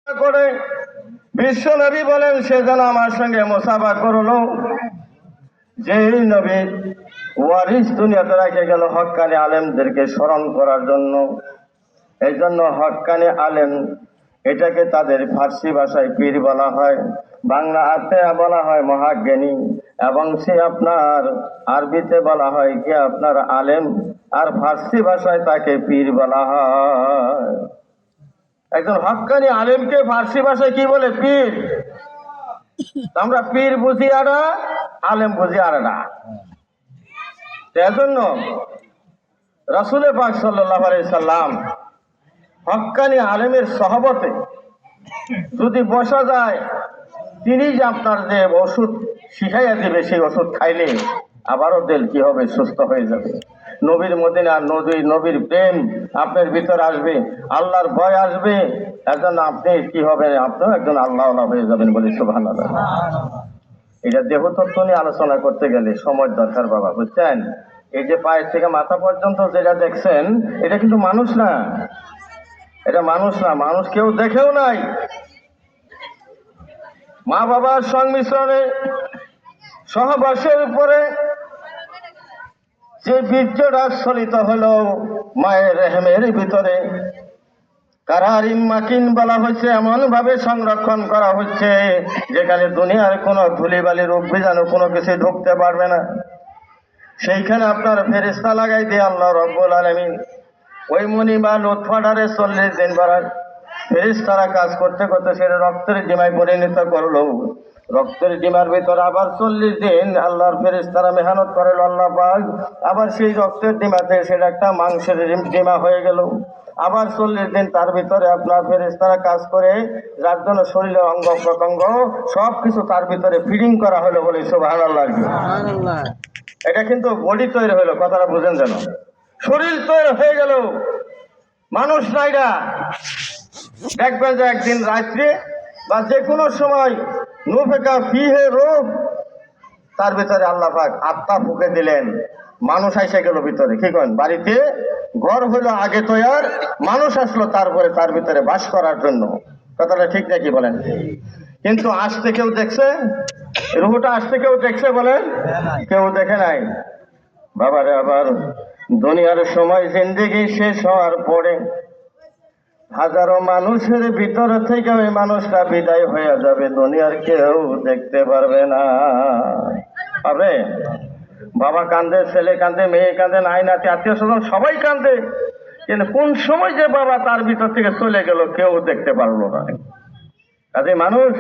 করে বিশ্ব নবী বলেন সে যেন আমার সঙ্গে মুসাফা করলো। যেই নবী ওয়ারিস দুনিয়াতে রেখে গেল হক্কানি আলেমদেরকে স্মরণ করার জন্য। এই জন্য হক্কানি আলেম এটাকে তাদের ফার্সি ভাষায় পীর বলা হয়, বাংলা আর্থে বলা হয় মহাজ্ঞানী, এবং সে আপনার আরবিতে বলা হয় কি আপনার আলেম, আর ফার্সি ভাষায় তাকে পীর বলা হয়। একজন হক্কানি আলেমকে ফার্সি ভাষায় কি বলে? পীর। আমরা পীর বুঝি আর আলেম বুঝি আর না। এজন্য রাসূল পাক সাল্লাল্লাহু আলাইহি সাল্লাম হক্কানি আলেমের সহবতে যদি বসা যায়, তিনি যে আপনার যে ওষুধ শিখাইয়া দিবে, সেই ওষুধ খাইলে আবারও দিল কি হবে? সুস্থ হয়ে যাবে। নবীর মদিনা নবীর প্রেম আপনার ভিতর আসবে, আল্লাহর ভয় আসবে। এজন্য আপনি কি হবেন? আপনিও একজন আল্লাহওয়ালা হয়ে যাবেন বলে সুবহানাল্লাহ। এটা দেহতত্ত্ব নিয়ে আলোচনা করতে গেলে সময় দরকার বাবা, বুঝছেন? এই যে পায়ের থেকে মাথা পর্যন্ত যেটা দেখছেন, এটা কিন্তু মানুষ না, এটা মানুষ না, মানুষ কেউ দেখেও নাই। মা বাবার সংমিশ্রণে সহবাসের উপরে যে বীর্যটা স্খলিত হলো মায়ের রেহেমের ভিতরে, কারারিম মাকিন বলা হচ্ছে, এমন ভাবে সংরক্ষণ করা হচ্ছে যেখানে দুনিয়ার কোনো ধুলিবালি রোগ বীজাণু কোনো কিছু ঢুকতে পারবে না। সেইখানে আপনার ফেরেশতা লাগাই দিয়ে আল্লাহ রব্বুল আলামিন ওই মনি বা লুৎফাটারে 40 দিন বাড়ার ফেরেশতারা কাজ করতে করতে সেটা রক্তের ডিমায় পরিণত করলো। রক্তের ডিমার ভিতর আবার 40 দিন আল্লাহর ফেরেশতারা মেহনত করলো আল্লাহ পাক, আবার সেই রক্তের ডিমাতে সেটা একটা মাংসের ডিমা হয়ে গেল। আবার 40 দিন তার ভিতরে আপনার ফেরেশতারা কাজ করে, যার জন্য শরীরের অঙ্গ প্রত্যঙ্গ সবকিছু তার ভিতরে ফিডিং করা হলো বলে সুবহানাল্লাহ। এটা কিন্তু বডি তৈরি হলো, কথাটা বুঝেন যেন। শরীর তৈরি হয়ে গেল, মানুষ নাইরা দেখবেন যে একদিন রাত্রে বা যে কোনো সময় নুফেকা ফিহে রূহ, তার ভিতরে আল্লাহ পাক আত্মা ফুঁকে দিলেন, মানুষ আইসা গেল ভিতরে। কি করেন? বাড়িতে ঘর হইলো আগে তৈয়ার, মানুষ আসলো তারপরে তার ভিতরে বাস করার জন্য। কথাটা ঠিক নাকি বলেন? কিন্তু আসতে কেউ দেখছে? রুহটা আসতে কেউ দেখছে বলেন? কেউ দেখে নাই বাবারে। আবার দুনিয়ার সময় জিন্দেগি শেষ হওয়ার পরে হাজারো মানুষের ভিতর থেকে ওই মানুষটা বিদায় হয়ে যাবে, দুনিয়ার কেউ দেখতে পারবে না। পাবে? বাবা কান্দে, ছেলে কান্দে, মেয়ে কান্দে, নাই নাতি, আত্মীয় স্বজন সবাই কান্দে, কিন্তু কোন সময় যে বাবা তার ভিতর থেকে চলে গেল কেউ দেখতে পারলো না। কাজে মানুষ